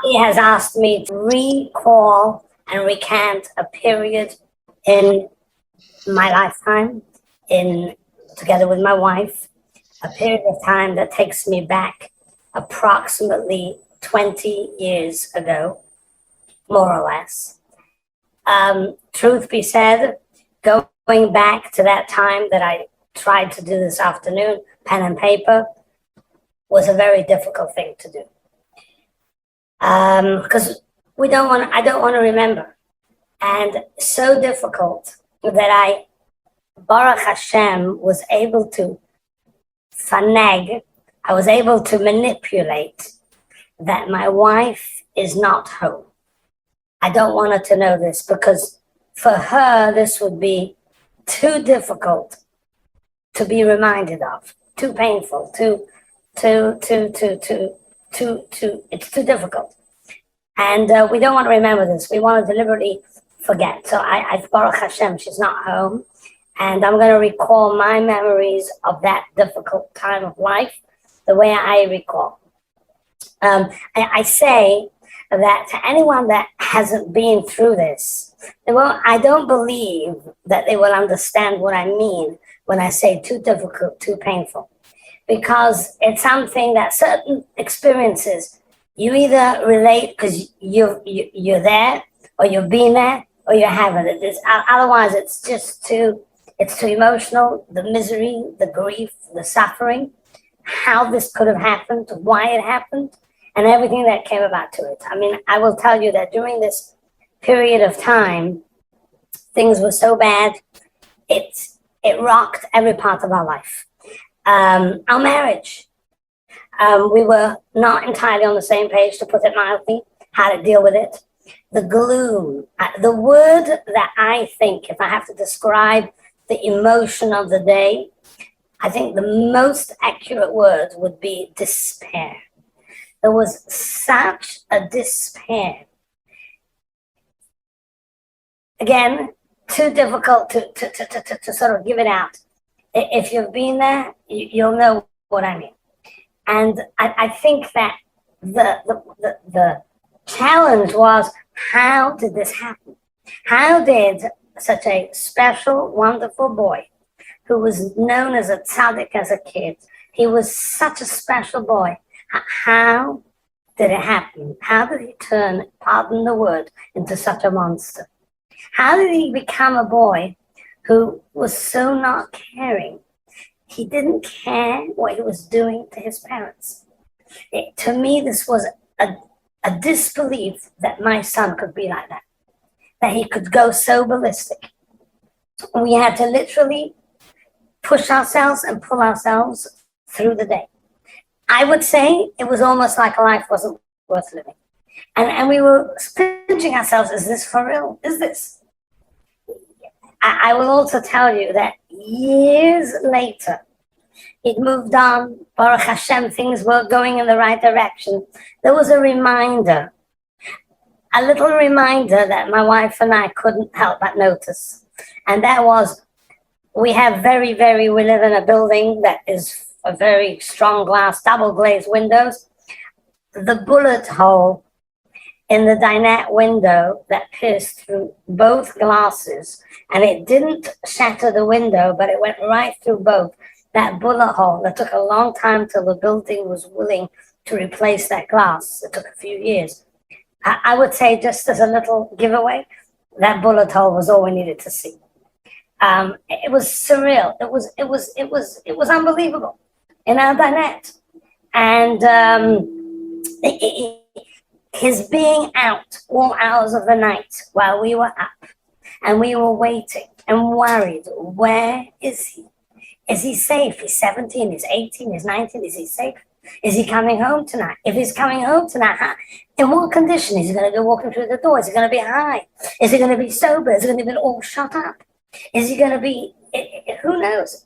He has asked me to recall and recant a period in my lifetime, in together with my wife, a period of time that takes me back approximately 20 years ago, more or less. Truth be said, going back to that time that I tried to do this afternoon, pen and paper, was a very difficult thing to do. Because I don't want to remember. And so difficult that Baruch Hashem, was able to fanag, I was able to manipulate that my wife is not home. I don't want her to know this because for her, this would be too difficult to be reminded of, too painful, it's too difficult. And we don't want to remember this. We want to deliberately forget. So Baruch Hashem, she's not home. And I'm going to recall my memories of that difficult time of life the way I recall. I say that to anyone that hasn't been through this, I don't believe that they will understand what I mean when I say too difficult, too painful. Because it's something that certain experiences, you either relate because you're there, or you've been there, or you haven't. Otherwise, it's just too emotional. The misery, the grief, the suffering, how this could have happened, why it happened, and everything that came about to it. I mean, I will tell you that during this period of time, things were so bad, it rocked every part of our life. Our marriage. We were not entirely on the same page, to put it mildly, how to deal with it. The gloom, the word that I think, if I have to describe the emotion of the day, I think the most accurate word would be despair. There was such a despair. Again, too difficult to sort of give it out. If you've been there, you'll know what I mean. And I think that the challenge was, how did this happen? How did such a special, wonderful boy, who was known as a tzaddik as a kid, he was such a special boy, how did it happen? How did he turn, pardon the word, into such a monster? How did he become a boy who was so not caring? He didn't care what he was doing to his parents. To me, this was a disbelief that my son could be like that he could go so ballistic. We had to literally push ourselves and pull ourselves through the day. I would say it was almost like life wasn't worth living. And we were pinching ourselves, is this for real? Is this? I will also tell you that years later, it moved on. Baruch Hashem, things were going in the right direction. There was a reminder, a little reminder that my wife and I couldn't help but notice. And that was, we live in a building that is a very strong glass, double glazed windows. The bullet hole in the dinette window that pierced through both glasses, and it didn't shatter the window, but it went right through both. That bullet hole, that took a long time till the building was willing to replace that glass. It took a few years. I would say, just as a little giveaway, that bullet hole was all we needed to see. It was surreal. It was unbelievable in our dinette. And his being out all hours of the night while we were up and we were waiting and worried, where is he? Is he safe? He's 17, he's 18, he's 19, is he safe? Is he coming home tonight? If he's coming home tonight, in what condition? Is he going to go walking through the door? Is he going to be high? Is he going to be sober? Is he going to be all shut up? Is he going to be, who knows?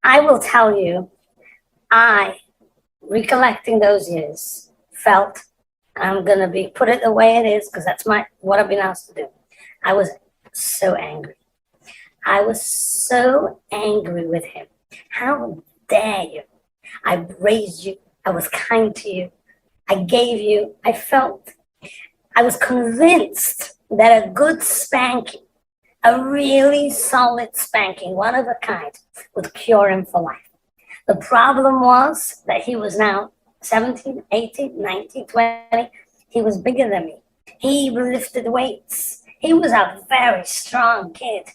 I will tell you, I, recollecting those years, felt, I'm going to put it the way it is, because that's what I've been asked to do. I was so angry. I was so angry with him. How dare you? I raised you. I was kind to you. I was convinced that a good spanking, a really solid spanking, one of a kind, would cure him for life. The problem was that he was now 17, 18, 19, 20. He was bigger than me. He lifted weights. He was a very strong kid.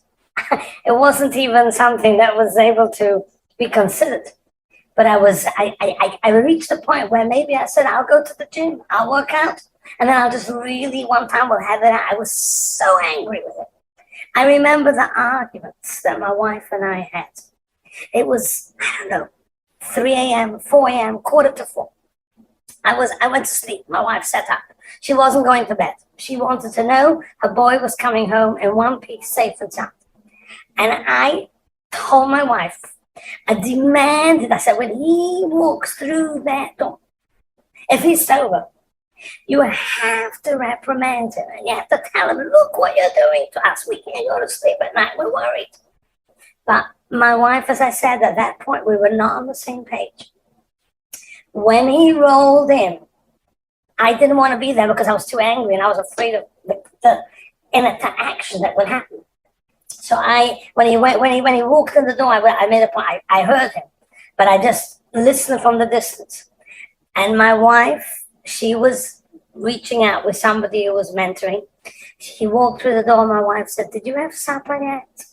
It wasn't even something that was able to be considered. But I reached a point where maybe I said, I'll go to the gym, I'll work out, and then I'll just really, one time we'll have it out. I was so angry with it. I remember the arguments that my wife and I had. It was, I don't know, 3 a.m., 4 a.m., quarter to 4. I went to sleep. My wife sat up. She wasn't going to bed. She wanted to know her boy was coming home in one piece, safe and sound. And I told my wife, I demanded, I said, when he walks through that door, if he's sober, you have to reprimand him. And you have to tell him, look what you're doing to us. We can't go to sleep at night. We're worried. But my wife, as I said, at that point, we were not on the same page. When he rolled in, I didn't want to be there because I was too angry and I was afraid of the interaction that would happen. So when he walked in the door, I made a point. I heard him, but I just listened from the distance. And my wife, she was reaching out with somebody who was mentoring. He walked through the door. My wife said, "Did you have supper yet?"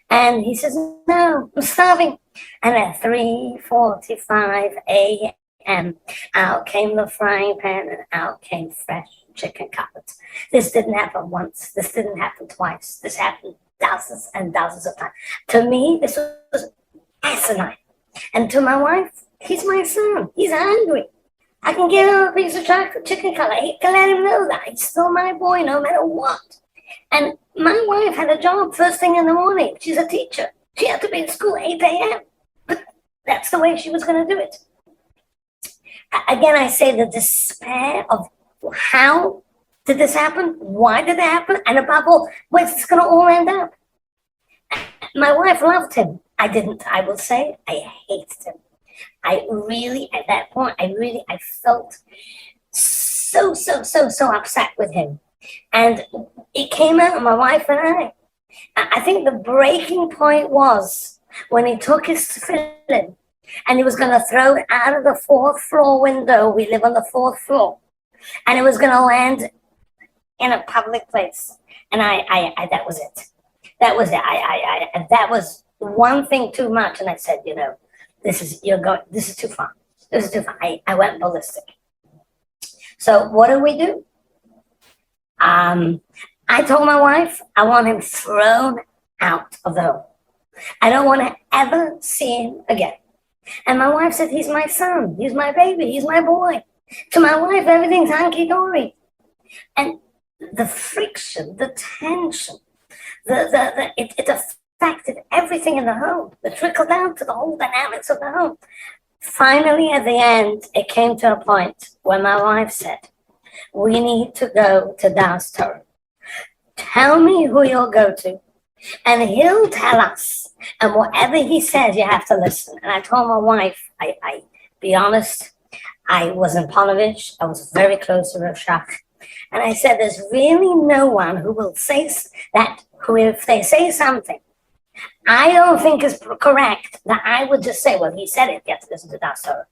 And he says, "No, I'm starving." And at 3:45 a.m., out came the frying pan and out came fresh chicken cutlets. This didn't happen once. This didn't happen twice. This happened dozens and dozens of times. To me, this was asinine. And to my wife, he's my son. He's hungry. I can get him a piece of chicken cutlet. I can let him know that he's still my boy no matter what. And my wife had a job first thing in the morning. She's a teacher. She had to be in school at 8 a.m. But that's the way she was going to do it. Again, I say the despair of how did this happen? Why did it happen? And above all, where's this going to all end up? My wife loved him. I didn't. I will say I hated him. I really, at that point, I felt so upset with him. And it came out, my wife and I think the breaking point was when he took his tefillin and he was going to throw it out of the 4th floor window. We live on the 4th floor. And it was going to land in a public place. And I that was it. That was it. That was one thing too much. And I said, this is too far. This is too far. I went ballistic. So what do? I told my wife I want him thrown out of the home. I don't want to ever see him again. And my wife said, he's my son. He's my baby. He's my boy. To my wife, everything's hunky-dory. And the friction, the tension, it affected everything in the home. It trickled down to the whole dynamics of the home. Finally, at the end, it came to a point where my wife said, we need to go to Das Torah. Tell me who you'll go to, and he'll tell us. And whatever he says, you have to listen. And I told my wife, I be honest, I was in Ponevezh. I was very close to Rav Shach. And I said, there's really no one who will say that, who if they say something I don't think is correct, that I would just say, well, he said it, you have to listen to Das Torah.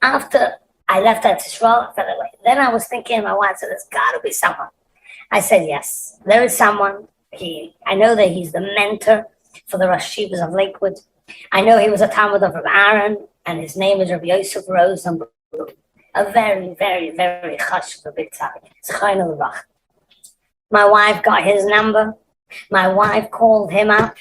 After I left at Israel, I fell away. Then I was thinking, my wife said, there's got to be someone. I said, yes, there is someone. I know that he's the mentor for the Rosh Yeshivas of Lakewood. I know he was a Talmud of Rav Aaron, and his name is Rav Yosef Rosenblumzy. A very, very, very chashuv, a big tzaddik. My wife got his number. My wife called him up.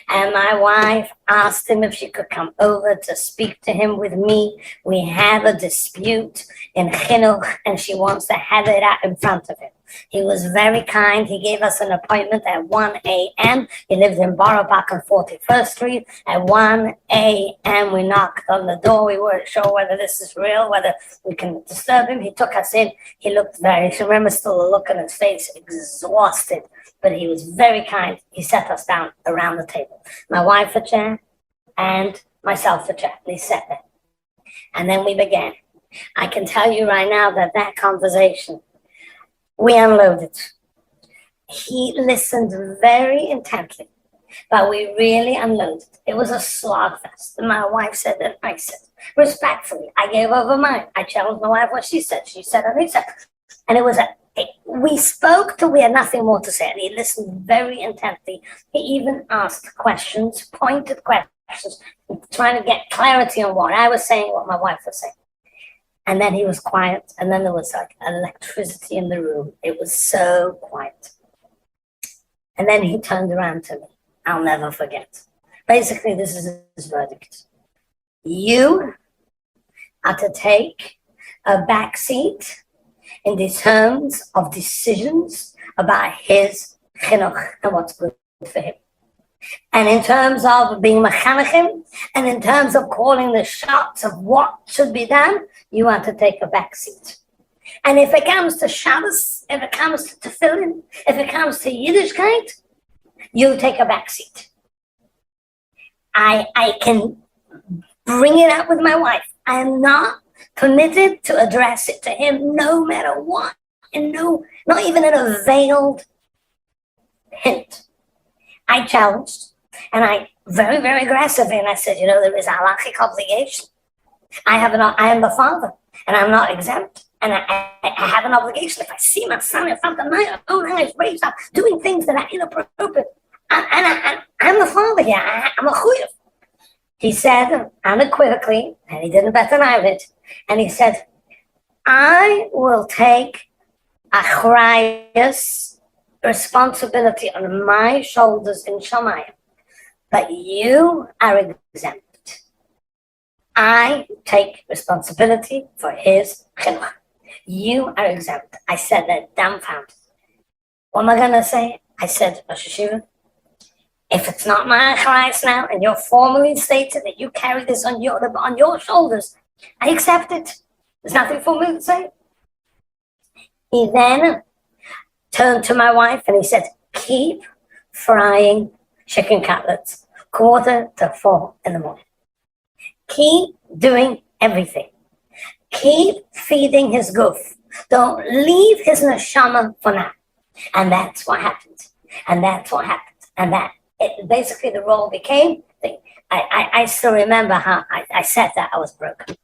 And my wife asked him if she could come over to speak to him with me. We have a dispute in Chinuch, and she wants to have it out in front of him. He was very kind. He gave us an appointment at 1 a.m. He lived in Borough Park on 41st Street. At 1 a.m. we knocked on the door. We weren't sure whether this is real, whether we can disturb him. He took us in. He looked I remember still the look on his face, exhausted. But he was very kind. He sat us down around the table. My wife a chair and myself a chair. We sat there. And then we began. I can tell you right now that that conversation, we unloaded. He listened very intently, but we really unloaded. It was a slogfest. And my wife said that I said, respectfully, I gave over mine. I challenged my wife what she said. She said and he said. And it was we spoke till we had nothing more to say. And he listened very intently. He even asked questions, pointed questions, trying to get clarity on what I was saying, what my wife was saying. And then he was quiet. And then there was like electricity in the room. It was so quiet. And then he turned around to me. I'll never forget. Basically, this is his verdict. You are to take a back seat in the terms of decisions about his chinuch and what's good for him. And in terms of being mechanechim, and in terms of calling the shots of what should be done, you are to take a back seat. And if it comes to Shabbos, if it comes to tefillin, if it comes to Yiddishkeit, you take a back seat. I can bring it up with my wife. I am not permitted to address it to him no matter what. And no, not even in a veiled hint. I challenged, and I very, very aggressively, and I said, you know, there is a halachic obligation. I am the father, and I'm not exempt. And I have an obligation. If I see my son in front of my own eyes raised up, doing things that are inappropriate, I'm the father here. I'm a chuyev. He said unequivocally, and he didn't bet an eyelid, and he said, I will take achrayus, responsibility on my shoulders in Shamayim, but you are exempt. I take responsibility for his chinuch. You are exempt. I said that dumbfounded. What am I going to say? I said, Rosh Hashiva, if it's not my achrayus now, and you're formally stated that you carry this on your shoulders, I accept it. There's nothing for me to say. He then turned to my wife and he said, keep frying chicken cutlets 3:45 in the morning. Keep doing everything. Keep feeding his goof. Don't leave his neshama for now. And that's what happened. And that's what happened. And basically the role became, I still remember how I said that I was broken.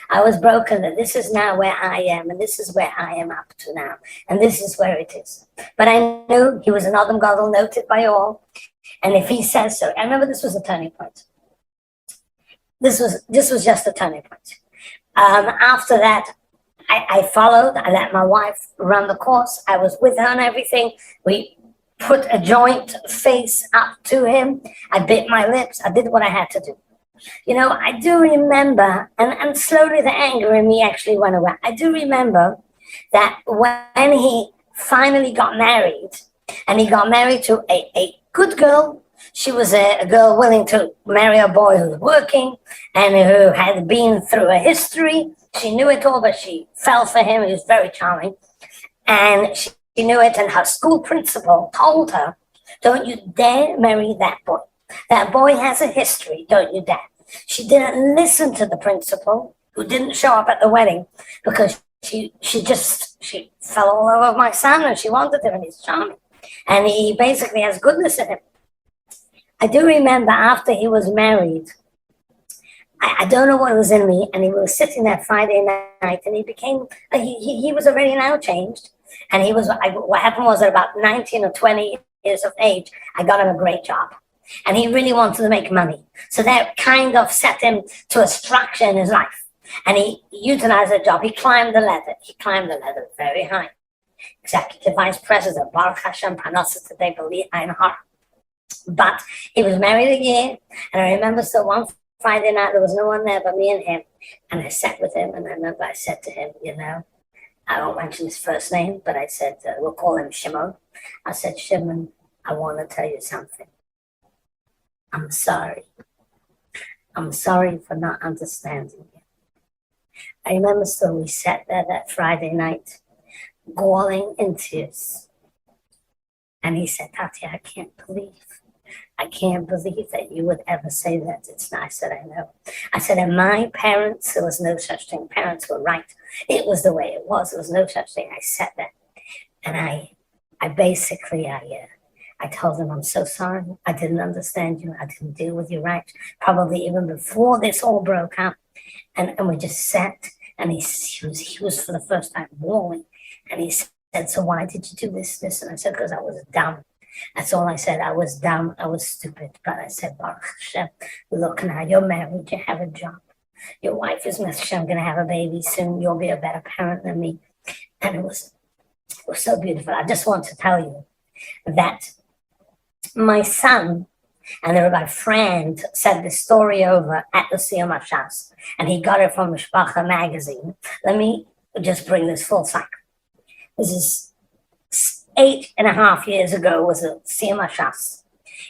I was broken, that this is now where I am, and this is where I am up to now, and this is where it is. But I knew he was an Adam Gadol, noted by all, and if he says so, I remember this was a turning point. This was just a turning point. After that, I followed. I let my wife run the course. I was with her and everything. We put a joint face up to him. I bit my lips. I did what I had to do. You know, I do remember, and slowly the anger in me actually went away. I do remember that when he finally got married, and he got married to a good girl, she was a girl willing to marry a boy who was working and who had been through a history. She knew it all, but she fell for him. He was very charming. And she knew it, and her school principal told her, don't you dare marry that boy. That boy has a history, don't you dare. She didn't listen to the principal, who didn't show up at the wedding, because she fell all over my son, and she wanted him, and he's charming. And he basically has goodness in him. I do remember after he was married, I don't know what was in me, and he was sitting there Friday night, and he became, he was already now changed, and what happened was at about 19 or 20 years of age, I got him a great job. And he really wanted to make money. So that kind of set him to a structure in his life. And he utilized the job. He climbed the ladder. Very high. Executive Vice President, Baruch Hashem, Parnassus today, Bali Ein Har. But he was married a year. And I remember so one Friday night, there was no one there but me and him. And I sat with him, and I remember I said to him, you know, I won't mention his first name, but I said, we'll call him Shimon. I said, Shimon, I want to tell you something. I'm sorry. I'm sorry for not understanding you. I remember still we sat there that Friday night, galling in tears. And he said, Tati, I can't believe I can't believe that you would ever say that. It's not. I said, I know. I said, and my parents, there was no such thing. Parents were right. It was the way it was. There was no such thing. I said that. And I basically, I told him, I'm so sorry. I didn't understand you. I didn't deal with you right. Probably even before this all broke out. And we just sat, and he was for the first time bawling. And he said, so why did you do this? And I said, because I was dumb. That's all I said. I was dumb. I was stupid. But I said, Baruch Hashem, look now, you're married. You have a job. Your wife is Hashem, going to have a baby soon. You'll be a better parent than me. And it was so beautiful. I just want to tell you that my son and my friend said this story over at the Siyum HaShas, and he got it from Mishpacha magazine. Let me just bring this full cycle. This is 8.5 years ago, was a Siyum HaShas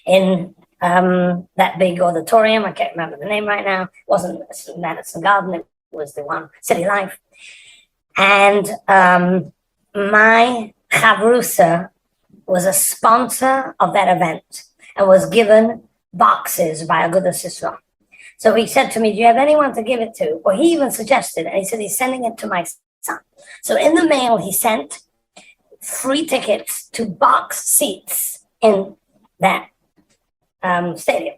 in that big auditorium. I can't remember the name right now. It wasn't Madison Garden. It was the one, City Life. And my chavrusa was a sponsor of that event and was given boxes by Agudas Yisrael. So he said to me, do you have anyone to give it to? Or he even suggested, and he said he's sending it to my son. So in the mail, he sent free tickets to box seats in that stadium.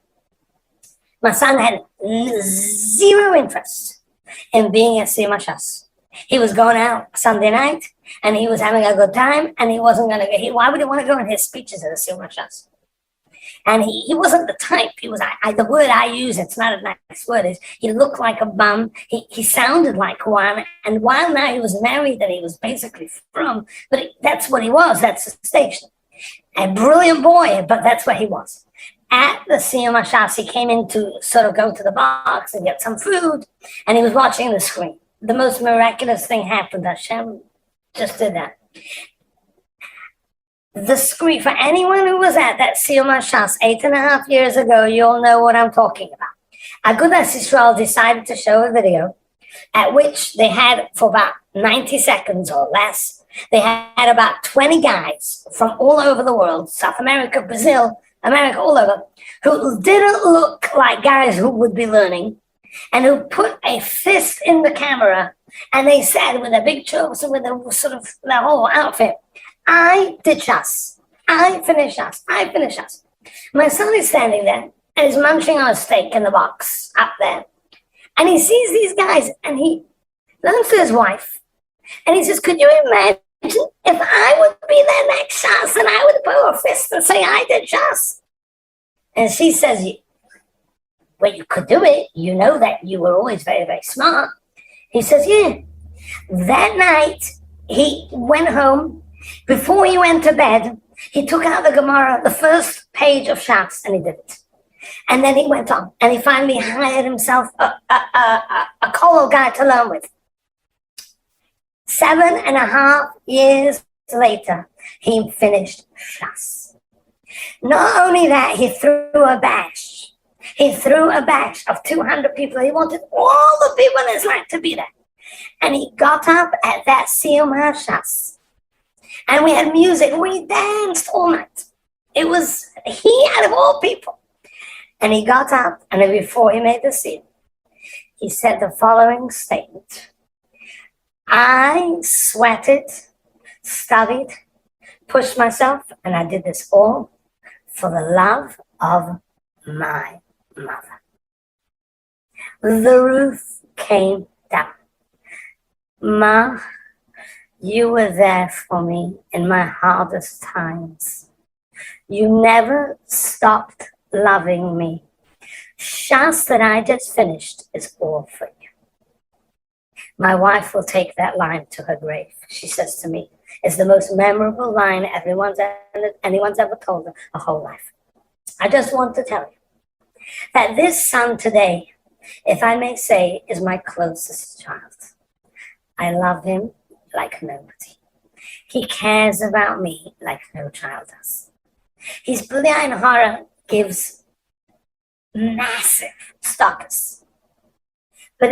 My son had zero interest in being at Siyum HaShas. He was going out Sunday night, and he was having a good time, and he wasn't going to go. Why would he want to go in his speeches at the Siyum HaShas? And he wasn't the type. He was, the word I use, it's not a nice word, is he looked like a bum. He sounded like one. And while now he was married and he was basically from, but that's what he was. That's the station. A brilliant boy, but that's what he was. At the Siyum HaShas, he came in to sort of go to the box and get some food, and he was watching the screen. The most miraculous thing happened. Hashem just did that. The screen, for anyone who was at that Siyum HaShas 8.5 years ago, you'll know what I'm talking about. Agudas Yisrael decided to show a video at which they had, for about 90 seconds or less, they had about 20 guys from all over the world, South America, Brazil, America, all over, who didn't look like guys who would be learning, and who put a fist in the camera, and they said with a big chokes and with a sort of the whole outfit, I did Shas. I finished Shas. I finished Shas. My son is standing there and he's munching on a steak in the box up there. And he sees these guys and he learns to his wife. And he says, could you imagine if I would be there next Shas and I would put a fist and say, I did Shas? And she says, well, you could do it. You know that you were always very, very smart. He says, yeah. That night, he went home. Before he went to bed, he took out the Gemara, the first page of Shas, and he did it. And then he went on, and he finally hired himself a kollel guy to learn with. 7.5 years later, he finished Shas. Not only that, he threw a bash. He threw a bash of 200 people. He wanted all the people in his life to be there. And he got up at that Siyum HaShas. And we had music. We danced all night. It was he out of all people. And he got up, and before he made the scene, he said the following statement. I sweated, studied, pushed myself, and I did this all for the love of my mother. The roof came down. Ma, you were there for me in my hardest times. You never stopped loving me. Shas that I just finished is all for you. My wife will take that line to her grave. She says to me, it's the most memorable line anyone's ever told her whole life. I just want to tell you that this son today, if I may say, is my closest child. I love him like nobody. He cares about me like no child does. His B'li'ayin Hara gives massive stocks. But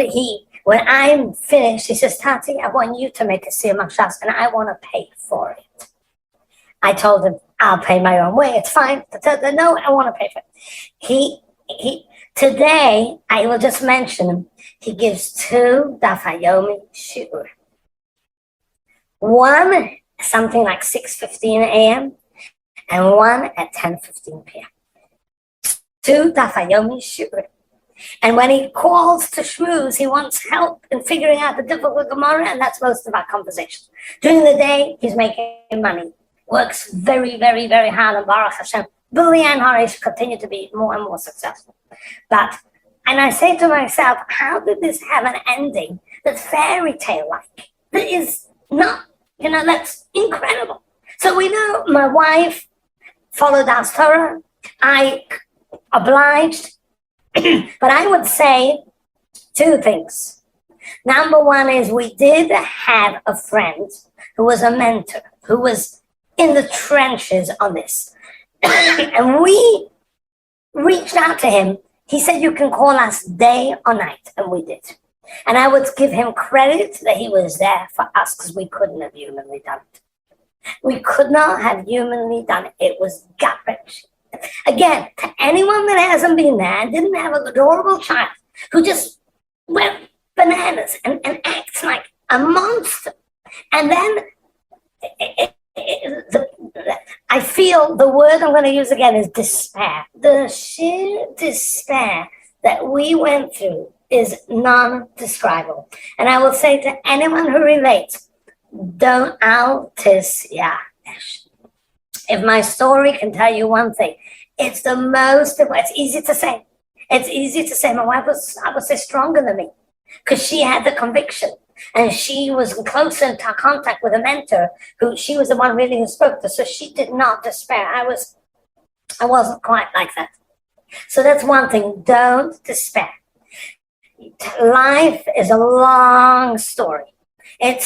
when I'm finished, he says, Tati, I want you to make a Siyum HaShas and I want to pay for it. I told him, I'll pay my own way. It's fine. No, I want to pay for it. He today, I will just mention him. He gives 2 Daf Hayomi shiur. One something like 6:15 a.m. and one at 10:15 p.m. 2 Daf Hayomi shiur. And when he calls to schmooze, he wants help in figuring out the difficult Gemara, and that's most of our conversation. During the day, he's making money. Works very, very, very hard, and Baruch Hashem, Billy and Harish continue to be more and more successful. And I say to myself, how did this have an ending that's fairy tale-like? That is not, that's incredible. So we know my wife followed our Torah. I obliged. But I would say 2 things. Number one is we did have a friend who was a mentor, who was in the trenches on this. And we reached out to him. He said, you can call us day or night. And we did. And I would give him credit that he was there for us because we couldn't have humanly done it. We could not have humanly done it. It was gut-wrenching. Again, to anyone that hasn't been there and didn't have an adorable child who just went bananas and acts like a monster. And then I feel the word I'm going to use again is despair. The sheer despair that we went through is non-describable. And I will say to anyone who relates, don't altis yash. If my story can tell you one thing, it's easy to say. It's easy to say. My wife was, I would say, stronger than me because she had the conviction and she was close in contact with a mentor who she was the one really who spoke to. So she did not despair. I wasn't quite like that. So that's one thing. Don't despair. Life is a long story. It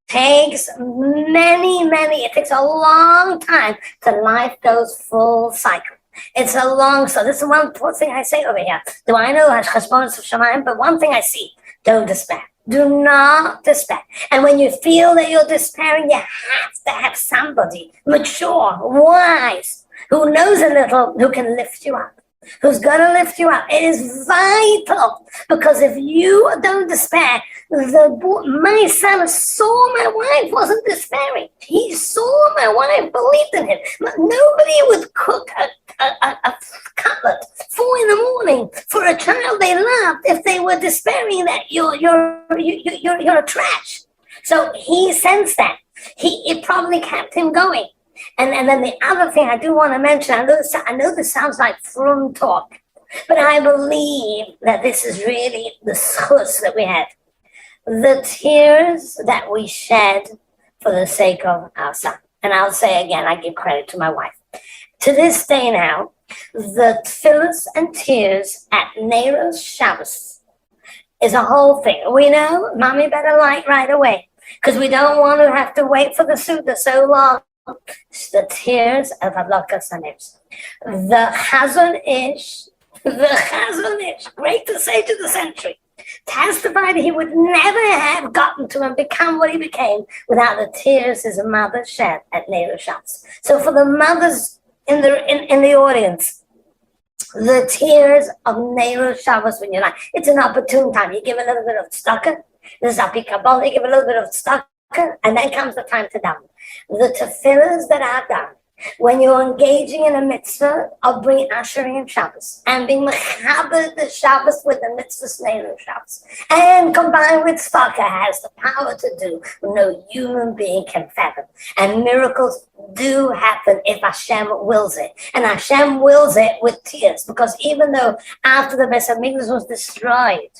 takes it takes a long time till life goes full cycle. It's a long story. This is one thing I say over here. Do I know Hashchashbonos of Shamayim? But one thing I see, don't despair. Do not despair. And when you feel that you're despairing, you have to have somebody mature, wise, who knows a little, who can lift you up. Who's going to lift you up. It is vital because if you don't despair, my son saw my wife wasn't despairing. He saw my wife, believed in him. Nobody would cook a cutlet 4 a.m. for a child they loved if they were despairing that you're a trash. So he sensed that. It probably kept him going. And then the other thing I do want to mention, I know this sounds like frum talk, but I believe that this is really the schus that we had. The tears that we shed for the sake of our son. And I'll say again, I give credit to my wife. To this day now, the tefillos and tears at Neiros Shabbos is a whole thing. We know mommy better light right away because we don't want to have to wait for the Suda so long. The tears of Adlakas Haneros. The Chazon Ish, great sage of the century, testified he would never have gotten to and become what he became without the tears his mother shed at Neiros Shabbos. So for the mothers in the audience, the tears of Neiros Shabbos when you're like, it's an opportune time. You give a little bit of tzedakah, the Zapi Kabbalah, you give a little bit of tzedakah, and then comes the time to daven. The tefillahs that are done when you're engaging in a mitzvah of bring Asheri and Shabbos and being mechaber the Shabbos with the mitzvah Neiros Shabbos and combined with tzedakah has the power to do no human being can fathom. And miracles do happen if Hashem wills it. And Hashem wills it with tears because even though after the Beis Hamikdash was destroyed,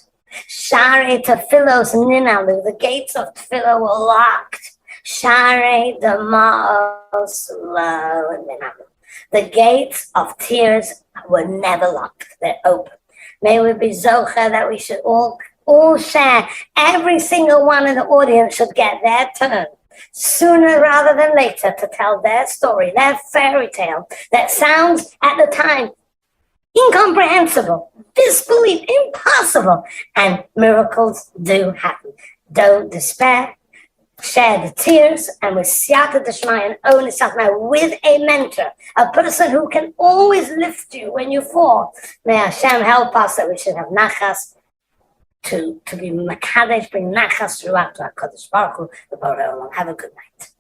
Share Tefillos Ninalu, the gates of Tefillah were locked. Share the Ma'os Lo Ninalu. The gates of tears were never locked. They're open. May we be zocher that we should all share. Every single one in the audience should get their turn sooner rather than later to tell their story, their fairy tale that sounds at the time incomprehensible, disbelief, impossible, and miracles do happen. Don't despair. share the tears and with siyata d'shmaya and own the with a mentor, a person who can always lift you when you fall. May Hashem help us that we should have nachas to be makadesh, bring nachas throughout to our Kodesh Baruch Hu, the Borei Olam. Have a good night.